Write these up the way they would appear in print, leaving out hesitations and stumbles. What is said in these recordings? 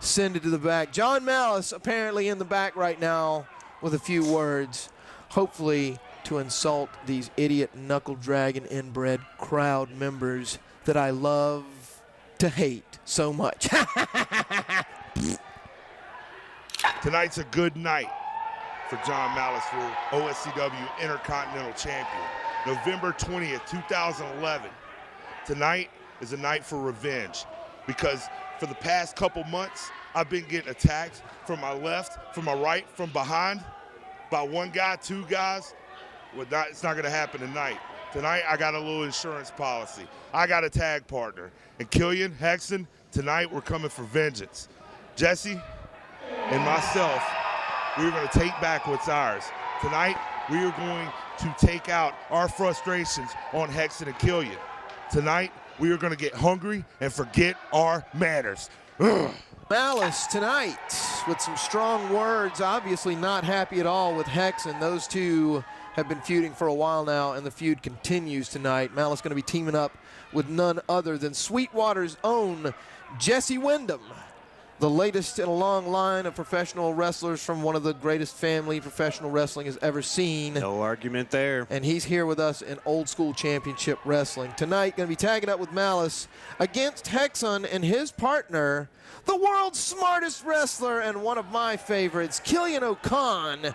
send it to the back. Jon Malus apparently in the back right now with a few words, hopefully to insult these idiot knuckle-dragging inbred crowd members that I love to hate so much. Tonight's a good night for Jon Malus, for OSCW Intercontinental Champion. November 20th, 2011. Tonight is a night for revenge because for the past couple months, I've been getting attacked from my left, from my right, from behind by one guy, two guys. Well, it's not going to happen tonight. Tonight, I got a little insurance policy. I got a tag partner. And Killian, Hexxon, tonight we're coming for vengeance. Jesse and myself, we're going to take back what's ours. Tonight, we are going to take out our frustrations on Hexxon and Killian. Tonight, we are going to get hungry and forget our manners. Ugh. Malus tonight with some strong words, obviously not happy at all with Hexxon. Those two have been feuding for a while now, and the feud continues tonight. Malus going to be teaming up with none other than Sweetwater's own Jesse Windham, the latest in a long line of professional wrestlers from one of the greatest family professional wrestling has ever seen. No argument there. And he's here with us in old school championship wrestling. Tonight, going to be tagging up with Malus against Hexxon and his partner, the world's smartest wrestler and one of my favorites, Killian O'Con.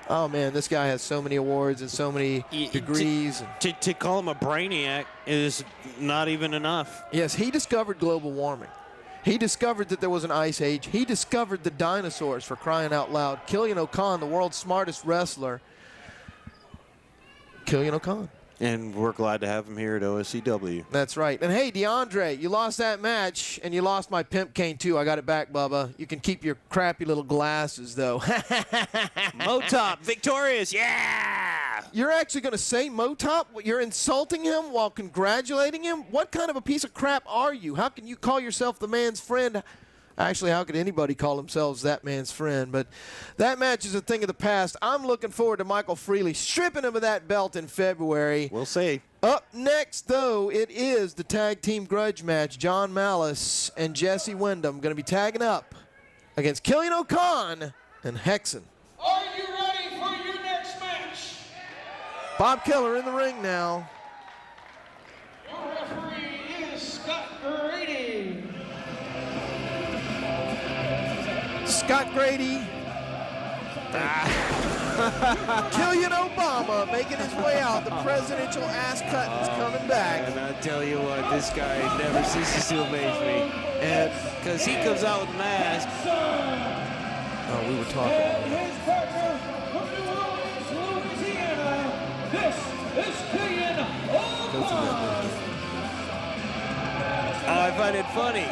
Oh, man, this guy has so many awards and so many degrees. To call him a brainiac is not even enough. Yes, he discovered global warming. He discovered that there was an ice age. He discovered the dinosaurs, for crying out loud. Killian O'Con, the world's smartest wrestler. Killian O'Con. And we're glad to have him here at OSCW. That's right. And hey, DeAndre, you lost that match, and you lost my pimp cane, too. I got it back, Bubba. You can keep your crappy little glasses, though. Motop, victorious, yeah! You're actually going to say Motop? You're insulting him while congratulating him? What kind of a piece of crap are you? How can you call yourself the man's friend? Actually, how could anybody call themselves that man's friend? But that match is a thing of the past. I'm looking forward to Michael Freely stripping him of that belt in February. We'll see. Up next, though, it is the tag team grudge match. Jon Malus and Jesse Windham going to be tagging up against Killian O'Con and Hexxon. Are you ready for your next match? Bob Keller in the ring now. Your referee is Scott Grady. Scott Grady. Killian Obama making his way out. The presidential ass cutting's coming back. And I tell you what, this guy never ceases to amaze me. And because he comes out with a mask. Oh, we were talking about it. His partner from New Orleans, Louisiana. This is Killian O'Con. I find it funny.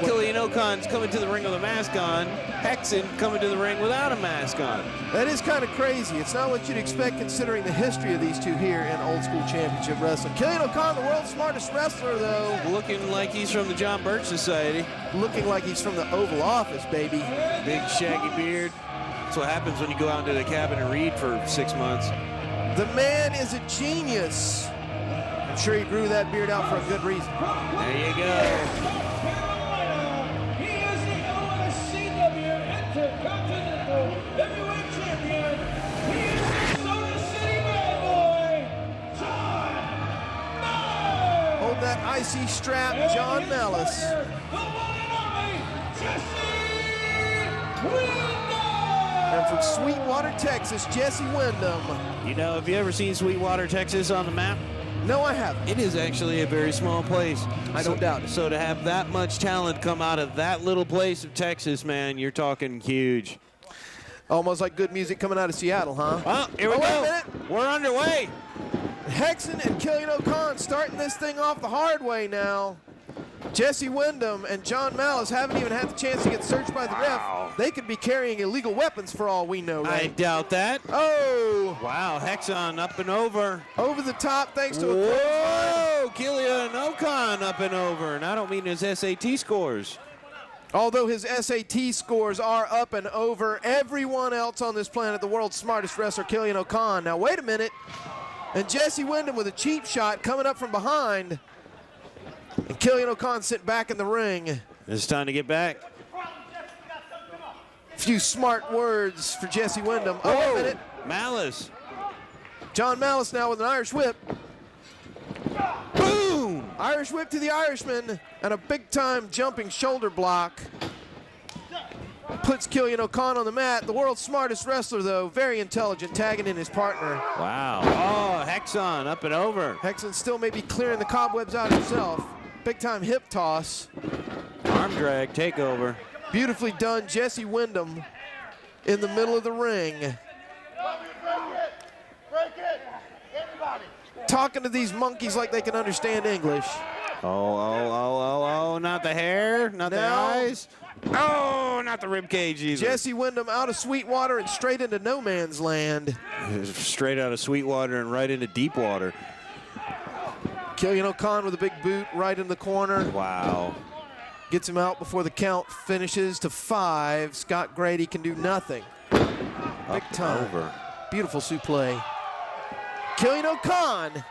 Killian O'Con's coming to the ring with a mask on. Hexxon coming to the ring without a mask on. That is kind of crazy. It's not what you'd expect considering the history of these two here in old school championship wrestling. Killian O'Con, the world's smartest wrestler, though. Looking like he's from the John Birch Society. Looking like he's from the Oval Office, baby. Big shaggy beard. That's what happens when you go out into the cabin and read for 6 months. The man is a genius. I'm sure he grew that beard out for a good reason. There you go. He is the OSCW Intercontinental Heavyweight Champion. He is the Soda City Bad Boy, Jon Malus. Hold that icy strap, Jon Malus. The one and only Jesse Windham. And from Sweetwater, Texas, Jesse Windham. You know, have you ever seen Sweetwater, Texas on the map? No, I haven't. It is actually a very small place. I don't doubt it. So to have that much talent come out of that little place of Texas, man, you're talking huge. Almost like good music coming out of Seattle, huh? Oh, here we Wait a go. minute. We're underway. Hexxon and Killian O'Con starting this thing off the hard way now. Jesse Windham and Jon Malus haven't even had the chance to get searched by the ref. They could be carrying illegal weapons for all we know, I right? doubt that. Oh! Wow, Hexxon up and over. Over the top thanks to a Whoa, Killian O'Con up and over. And I don't mean his SAT scores. Although his SAT scores are up and over everyone else on this planet, the world's smartest wrestler, Killian O'Con. Now, wait a minute. And Jesse Windham with a cheap shot coming up from behind. And Killian O'Con sent back in the ring. It's time to get back. Few smart words for Jesse Windham. Oh, wait a minute. Malus. Jon Malus now with an Irish whip. Boom! Irish whip to the Irishman, and a big-time jumping shoulder block. Puts Killian O'Con on the mat. The world's smartest wrestler, though, very intelligent, tagging in his partner. Wow. Oh, Hexxon up and over. Hexxon still may be clearing the cobwebs out himself. Big-time hip toss. Arm drag, takeover. Beautifully done, Jesse Windham in the middle of the ring. Talking to these monkeys like they can understand English. Oh, not the hair, not the eyes. Oh, not the rib cage either. Jesse Windham out of Sweetwater and straight into no man's land. Straight out of Sweetwater and right into deep water. Killian O'Con with a big boot right in the corner. Wow. Gets him out before the count finishes to 5. Scott Grady can do nothing. Big time. Over. Beautiful suplex. Killian O'Con.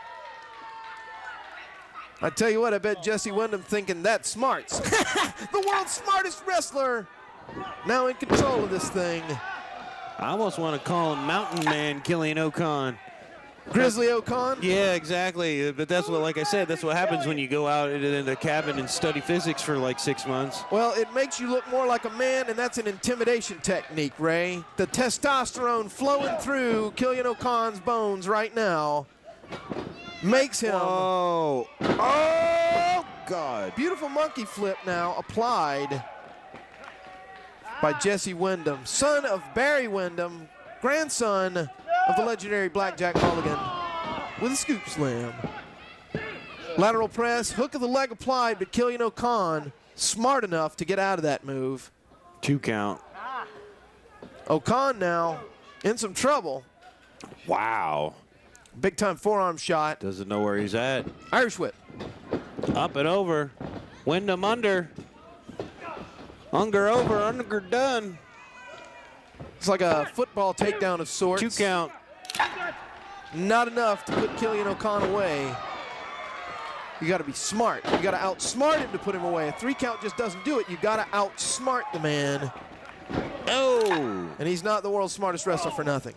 I tell you what, I bet Jesse Windham thinking that's smarts. The world's smartest wrestler. Now in control of this thing. I almost want to call him Mountain Man Killian O'Con. Grizzly O'Con? Yeah, exactly. But that's what, like I said, that's what happens when you go out in the cabin and study physics for like 6 months. Well, it makes you look more like a man, and that's an intimidation technique, Ray. The testosterone flowing through Killian O'Con's bones right now makes him. Oh, God. Beautiful monkey flip now applied by Jesse Windham, son of Barry Windham, grandson of the legendary Blackjack Mulligan, with a scoop slam. Lateral press, hook of the leg applied, but Killian O'Con smart enough to get out of that move. 2 count. O'Con now in some trouble. Wow. Big time forearm shot. Doesn't know where he's at. Irish whip. Up and over. Windham under. Unger over, Unger done. It's like a football takedown of sorts. 2 count. Not enough to put Killian O'Con away. You got to be smart. You got to outsmart him to put him away. A 3 count just doesn't do it. You got to outsmart the man. Oh! And he's not the world's smartest wrestler for nothing.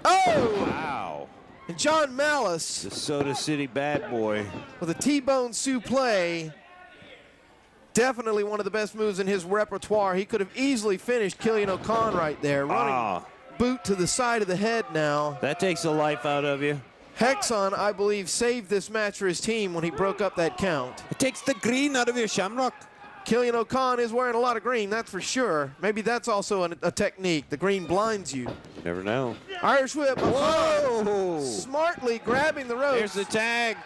Oh! Wow. And Jon Malus The Soda City bad boy. with a T-bone suplex. Definitely one of the best moves in his repertoire. He could have easily finished Killian O'Con right there. Running boot to the side of the head now. That takes the life out of you. Hexxon, I believe, saved this match for his team when he broke up that count. It takes the green out of your shamrock. Killian O'Con is wearing a lot of green, that's for sure. Maybe that's also a technique. The green blinds you. Never know. Irish whip. Whoa! Smartly grabbing the ropes. There's the tag.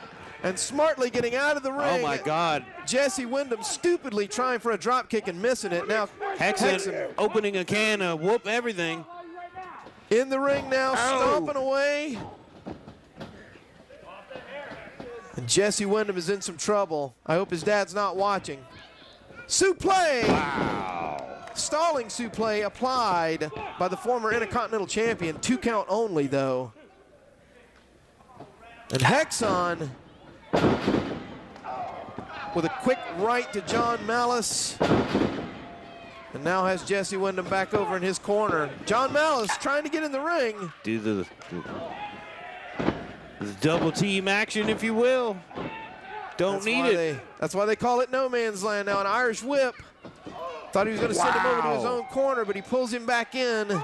And smartly getting out of the ring. Oh, my God. Jesse Windham stupidly trying for a drop kick and missing it. Now Hexxon opening a can of whoop everything. in the ring now, stomping away. And Jesse Windham is in some trouble. I hope his dad's not watching. Suplex! Wow. Stalling suplex applied by the former Intercontinental Champion. 2 count only, though. And Hexxon with a quick right to Jon Malus. And now has Jesse Windham back over in his corner. Jon Malus trying to get in the ring. Do the double team action, if you will. Don't need it. That's why they call it no man's land now. An Irish whip. Thought he was going to send him over to his own corner, but he pulls him back in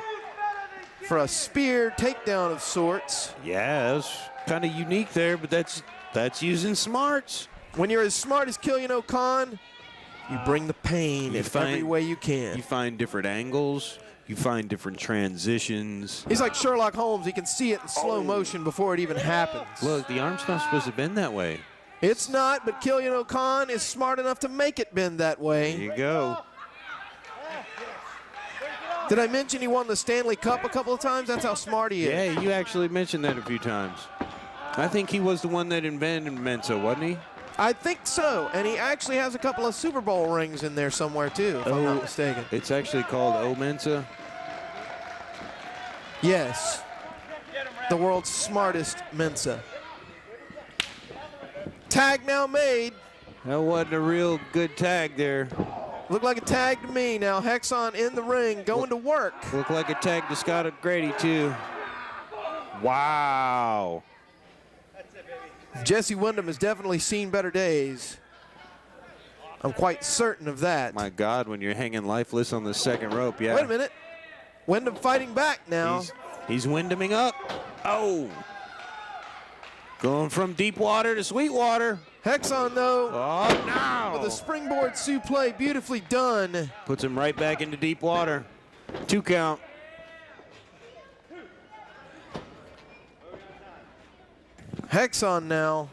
for a spear takedown of sorts. Yeah, that was kind of unique there, but that's using smarts. When you're as smart as Killian O'Con, you bring the pain in every way you can. You find different angles. You find different transitions. He's like Sherlock Holmes. He can see it in slow motion before it even happens. Look, the arm's not supposed to bend that way. It's not, but Killian O'Con is smart enough to make it bend that way. There you go. Did I mention he won the Stanley Cup a couple of times? That's how smart he is. Yeah, you actually mentioned that a few times. I think he was the one that invented Mensa, wasn't he? I think so, and he actually has a couple of Super Bowl rings in there somewhere too, if I'm not mistaken. It's actually called O Mensa. Yes, the world's smartest Mensa. Tag now made. That wasn't a real good tag there. Looked like a tag to me. Now Hexxon in the ring, going to work. Looked like a tag to Scott Grady, too. Wow. Jesse Windham has definitely seen better days. I'm quite certain of that. My God, when you're hanging lifeless on the second rope, yeah. Wait a minute. Windham fighting back now. He's Windhaming up. Oh. Going from deep water to sweet water. Hexxon, though, Oh, no. with a springboard suplex, beautifully done. Puts him right back into deep water. 2 count. Hexxon now.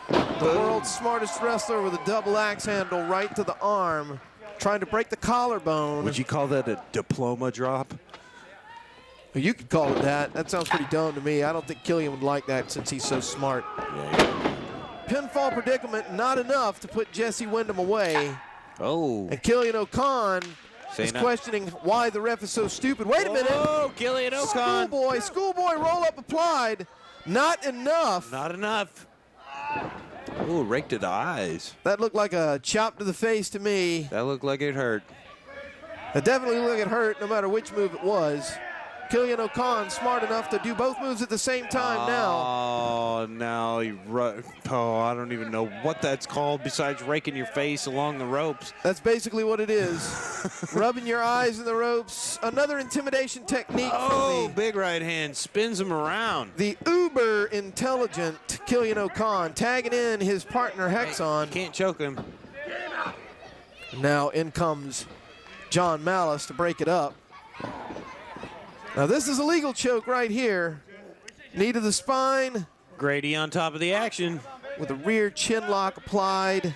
The world's smartest wrestler with a double axe handle right to the arm, trying to break the collarbone. Would you call that a diploma drop? You could call it that. That sounds pretty dumb to me. I don't think Killian would like that since he's so smart. Pinfall predicament, not enough to put Jesse Windham away. Oh. And Killian O'Con is no. questioning why the ref is so stupid. Wait a minute. Oh, Killian O'Con. Schoolboy roll-up applied. Not enough. Not enough. Oh, raked to the eyes. That looked like a chop to the face to me. That looked like it hurt. It definitely looked like it hurt no matter which move it was. Killian O'Con smart enough to do both moves at the same time now. Oh, now I don't even know what that's called besides raking your face along the ropes. That's basically what it is. Rubbing your eyes in the ropes. Another intimidation technique Oh, from big right hand spins him around. the uber intelligent Killian O'Con, tagging in his partner Hexxon. Can't choke him. Now in comes Jon Malus to break it up. Now this is a legal choke right here. Knee to the spine Grady on top of the action. with a rear chin lock applied.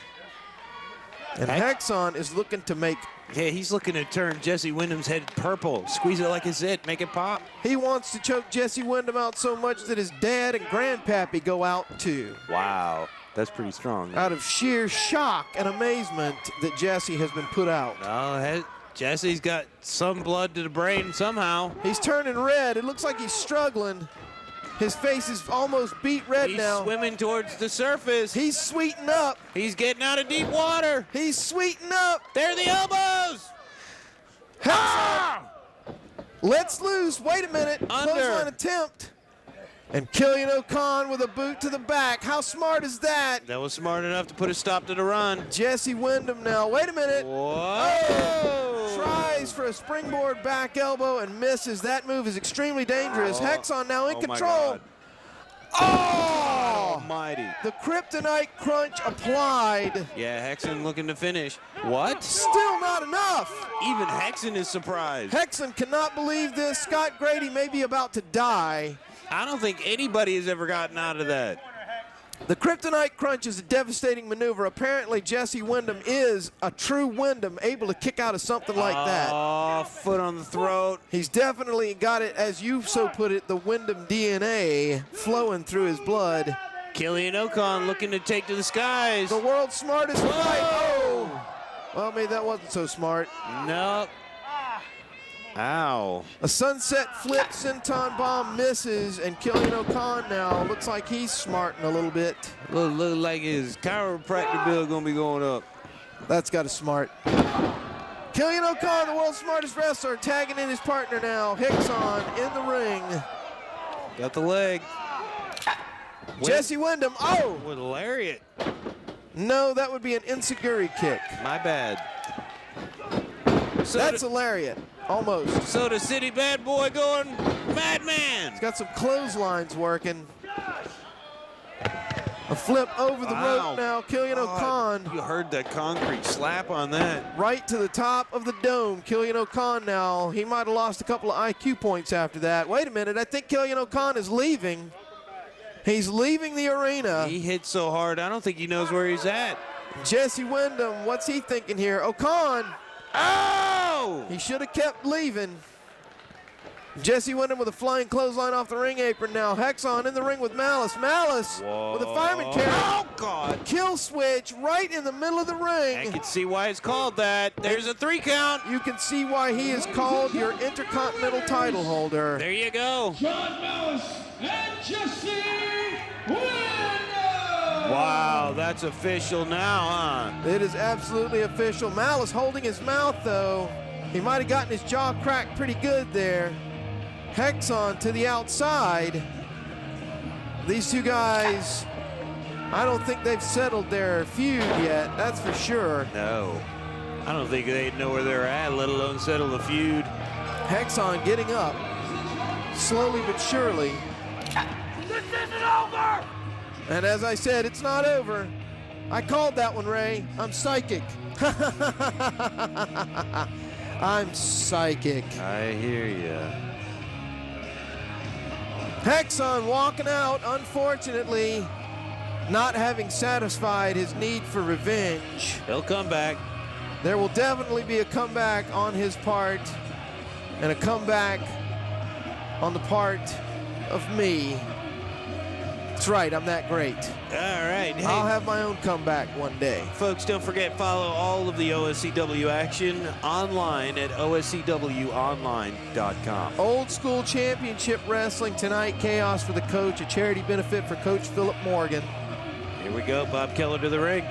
And Hexxon is looking to make, Yeah, he's looking to turn Jesse Wyndham's head purple. Squeeze it like it's it. Make it pop. he wants to choke Jesse Windham out so much that his dad and grandpappy go out too. Wow. That's pretty strong. Out of sheer shock and amazement that Jesse has been put out. No, Jesse's got some blood to the brain somehow. He's turning red. It looks like he's struggling. His face is almost beat red He's now. swimming towards the surface. He's sweeting up. He's getting out of deep water. He's sweeting up. There are the elbows. Hexxon lets loose. Wait a minute. Under. Clothesline attempt. And Killian O'Con with a boot to the back. How smart is that? That was smart enough to put a stop to the run. Jesse Windham now. Wait a minute. Whoa. Tries for a springboard back elbow and misses. That move is extremely dangerous. Hexxon now in control. Oh! Almighty. The kryptonite crunch applied. Yeah, Hexxon looking to finish. What? Still not enough. Even Hexxon is surprised. Hexxon cannot believe this. Scott Grady may be about to die. I don't think anybody has ever gotten out of that. The kryptonite crunch is a devastating maneuver. Apparently, Jesse Windham is a true Windham, able to kick out of something like that. Oh, foot on the throat. He's definitely got it, as you so put it, the Windham DNA flowing through his blood. Killian O'Con looking to take to the skies. The world's smartest fight. Oh! Well, maybe that wasn't so smart. Nope. Ow. A sunset flip, senton bomb misses, and Killian O'Con now looks like he's smarting a little bit. Look like his chiropractor bill gonna be going up. That's got to smart. Killian O'Con, the world's smartest wrestler, tagging in his partner now. Hexxon in the ring. Got the leg. Jesse Windham, oh! With a lariat. No, that would be an enziguri kick. My bad. So That's a lariat, almost. So the city bad boy going madman. He's got some clotheslines working. A flip over the rope now. Killian O'Con You heard that concrete slap on that. right to the top of the dome. Killian O'Con now. He might have lost a couple of IQ points after that. Wait a minute. I think Killian O'Con is leaving. He's leaving the arena. He hit so hard, I don't think he knows where he's at. Jesse Windham, what's he thinking here? O'Con, Oh! he should have kept leaving. Jesse Windham with a flying clothesline off the ring apron now. Hexxon in the ring with Malus. Malus with a fireman carry. Oh, God. Kill switch right in the middle of the I ring. can see why it's called that. There's a 3 count. You can see why he is called your Intercontinental title holder. There you go. Jon Malus and Jesse Windham. Wow, that's official now, huh? It is absolutely official. Malus holding his mouth, though. He might have gotten his jaw cracked pretty good there. Hexxon to the outside. These two guys, I don't think they've settled their feud yet, that's for sure. No. I don't think they know where they're at, let alone settle the feud. Hexxon getting up, slowly but surely. This isn't over! And as I said, it's not over. I called that one, Ray. I'm psychic. I'm psychic. I hear ya. Hexxon walking out, unfortunately, not having satisfied his need for revenge. He'll come back. There will definitely be a comeback on his part, and a comeback on the part of me. That's right, I'm that great. All right. Hey, I'll have my own comeback one day. folks, don't forget, follow all of the OSCW action online at oscwonline.com. Old School Championship Wrestling tonight. Chaos for the coach, a charity benefit for Coach Philip Morgan. Here we go. Bob Keller to the ring.